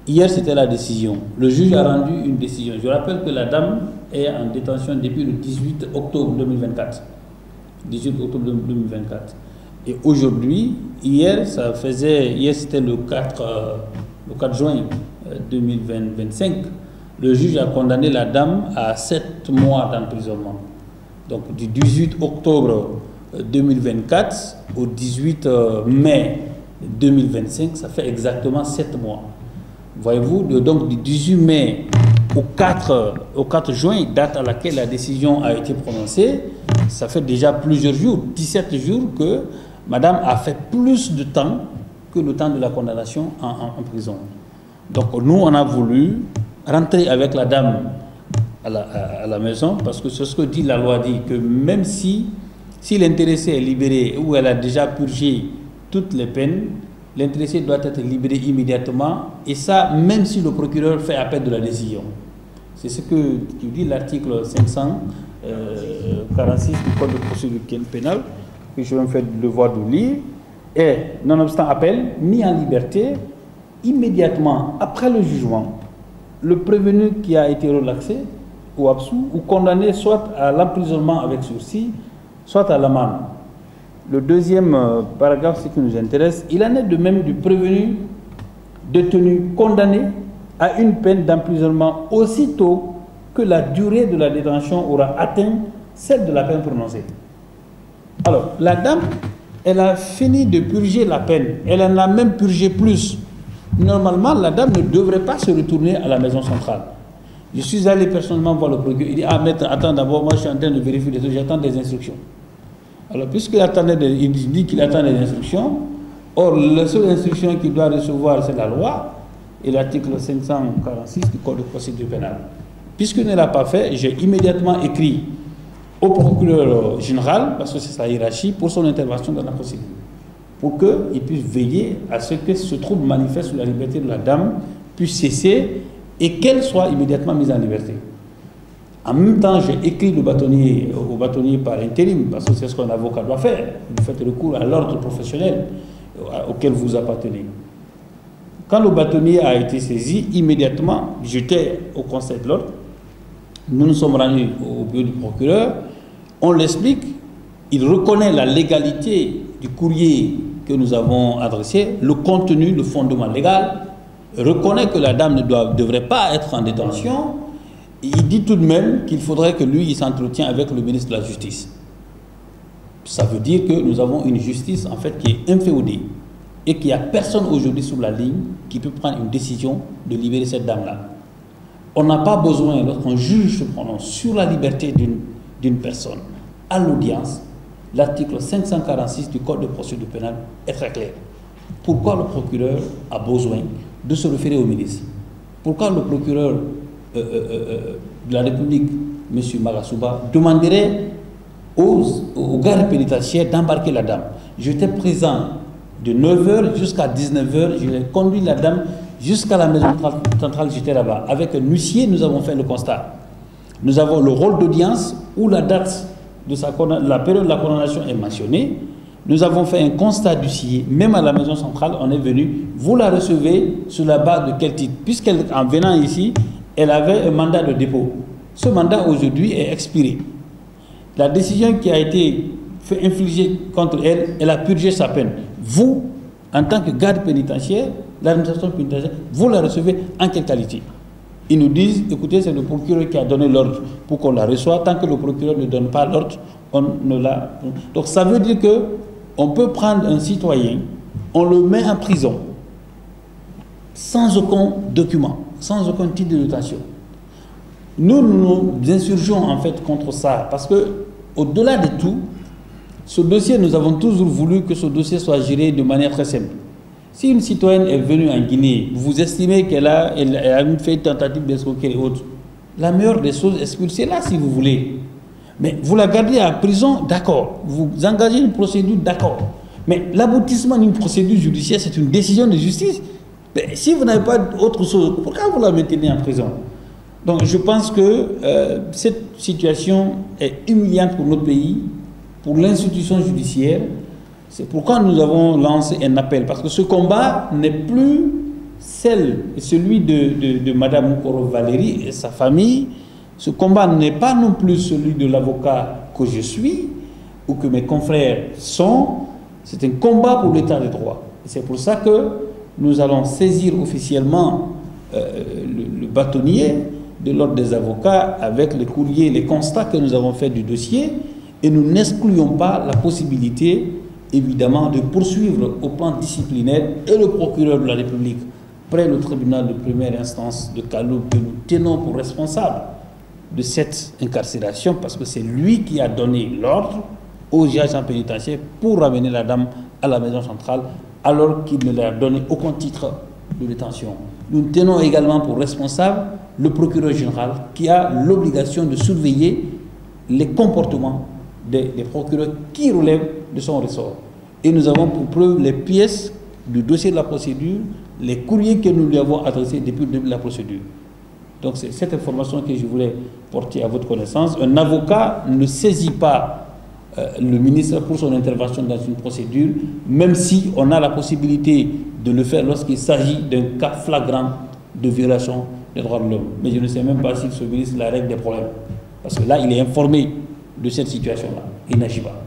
Hier, c'était la décision. Le juge a rendu une décision. Je rappelle que la dame est en détention depuis le 18 octobre 2024. 18 octobre 2024. Et aujourd'hui, hier, c'était le 4 juin 2025. Le juge a condamné la dame à 7 mois d'emprisonnement. Donc, du 18 octobre 2024 au 18 mai 2025, ça fait exactement 7 mois. Voyez-vous, donc du 18 mai au 4 juin, date à laquelle la décision a été prononcée, ça fait déjà plusieurs jours, 17 jours que madame a fait plus de temps que le temps de la condamnation en prison. Donc nous, on a voulu rentrer avec la dame à la maison, parce que c'est ce que dit la loi, dit que même si l'intéressé est libéré ou elle a déjà purgé toutes les peines, l'intéressé doit être libéré immédiatement, et ça, même si le procureur fait appel de la décision. C'est ce que dit l'article 546 du Code de procédure pénale, que je vais me faire le devoir de lire. Et, nonobstant appel, mis en liberté, immédiatement après le jugement, le prévenu qui a été relaxé ou absous, ou condamné soit à l'emprisonnement avec sursis, soit à l'amende. Le deuxième paragraphe, ce qui nous intéresse, il en est de même du prévenu détenu condamné à une peine d'emprisonnement aussitôt que la durée de la détention aura atteint celle de la peine prononcée. Alors, la dame, elle a fini de purger la peine. Elle en a même purgé plus. Normalement, la dame ne devrait pas se retourner à la maison centrale. Je suis allé personnellement voir le procureur. Il dit, ah, maître, attends d'abord, moi je suis en train de vérifier des trucs, j'attends des instructions. Alors, puisqu'il dit qu'il attend des instructions, or, la seule instruction qu'il doit recevoir, c'est la loi et l'article 546 du Code de procédure pénale. Puisqu'il ne l'a pas fait, j'ai immédiatement écrit au procureur général, parce que c'est sa hiérarchie, pour son intervention dans la procédure, pour qu'il puisse veiller à ce que ce trouble manifeste sur la liberté de la dame puisse cesser et qu'elle soit immédiatement mise en liberté. En même temps, j'ai écrit au bâtonnier par intérim, parce que c'est ce qu'un avocat doit faire. Vous faites recours à l'ordre professionnel auquel vous appartenez. Quand le bâtonnier a été saisi, immédiatement, j'étais au conseil de l'ordre, nous nous sommes rendus au bureau du procureur, on l'explique, il reconnaît la légalité du courrier que nous avons adressé, le contenu, le fondement légal, reconnaît que la dame ne devrait pas être en détention. Il dit tout de même qu'il faudrait que lui, il s'entretienne avec le ministre de la Justice. Ça veut dire que nous avons une justice, en fait, qui est inféodée et qu'il n'y a personne aujourd'hui sur la ligne qui peut prendre une décision de libérer cette dame-là. On n'a pas besoin, lorsqu'un juge se prononce sur la liberté d'une personne à l'audience, l'article 546 du Code de procédure pénale est très clair. Pourquoi le procureur a besoin de se référer au ministre? Pourquoi le procureur de la République, M. Magasuba, demanderait aux gardes pénitentiaires d'embarquer la dame? J'étais présent de 9h jusqu'à 19h, je l'ai conduit la dame jusqu'à la maison centrale, j'étais là-bas. Avec un huissier, nous avons fait le constat. Nous avons le rôle d'audience où la date de la période de la condamnation est mentionnée. Nous avons fait un constat d'huissier, même à la maison centrale, on est venu. Vous la recevez sur la base de quel titre? Puisqu'en venant ici, elle avait un mandat de dépôt. Ce mandat aujourd'hui est expiré. La décision qui a été infligée contre elle, elle a purgé sa peine. Vous, en tant que garde pénitentiaire, l'administration pénitentiaire, vous la recevez en quelle qualité? Ils nous disent, écoutez, c'est le procureur qui a donné l'ordre pour qu'on la reçoive. Tant que le procureur ne donne pas l'ordre, on ne la... Donc ça veut dire que on peut prendre un citoyen, on le met en prison, sans aucun document, sans aucun titre de détention. Nous nous insurgeons en fait contre ça, parce que au-delà de tout, ce dossier, nous avons toujours voulu que ce dossier soit géré de manière très simple. Si une citoyenne est venue en Guinée, vous estimez qu'elle a fait une tentative d'escroquerie et autres, la meilleure des choses, expulsez-la si vous voulez. Mais vous la gardez en prison, d'accord. Vous engagez une procédure, d'accord. Mais l'aboutissement d'une procédure judiciaire, c'est une décision de justice. Mais si vous n'avez pas autre chose, pourquoi vous la maintenez en prison? Donc je pense que cette situation est humiliante pour notre pays, pour l'institution judiciaire. C'est pourquoi nous avons lancé un appel, parce que ce combat n'est plus celui de Mme Moukoro Valérie et sa famille, ce combat n'est pas non plus celui de l'avocat que je suis ou que mes confrères sont. C'est un combat pour l'état de droit. C'est pour ça que nous allons saisir officiellement le bâtonnier de l'ordre des avocats avec les courriers, les constats que nous avons faits du dossier, et nous n'excluons pas la possibilité, évidemment, de poursuivre au plan disciplinaire et le procureur de la République près le tribunal de première instance de Kaloum que nous tenons pour responsable de cette incarcération, parce que c'est lui qui a donné l'ordre aux agents pénitentiaires pour ramener la dame à la maison centrale alors qu'il ne leur a donné aucun titre de détention. Nous tenons également pour responsable le procureur général qui a l'obligation de surveiller les comportements des procureurs qui relèvent de son ressort. Et nous avons pour preuve les pièces du dossier de la procédure, les courriers que nous lui avons adressés depuis le début de la procédure. Donc c'est cette information que je voulais porter à votre connaissance. Un avocat ne saisit pas le ministre pour son intervention dans une procédure, même si on a la possibilité de le faire lorsqu'il s'agit d'un cas flagrant de violation des droits de l'homme. Mais je ne sais même pas si ce ministre la règle des problèmes. Parce que là, il est informé de cette situation-là. Il n'agit pas.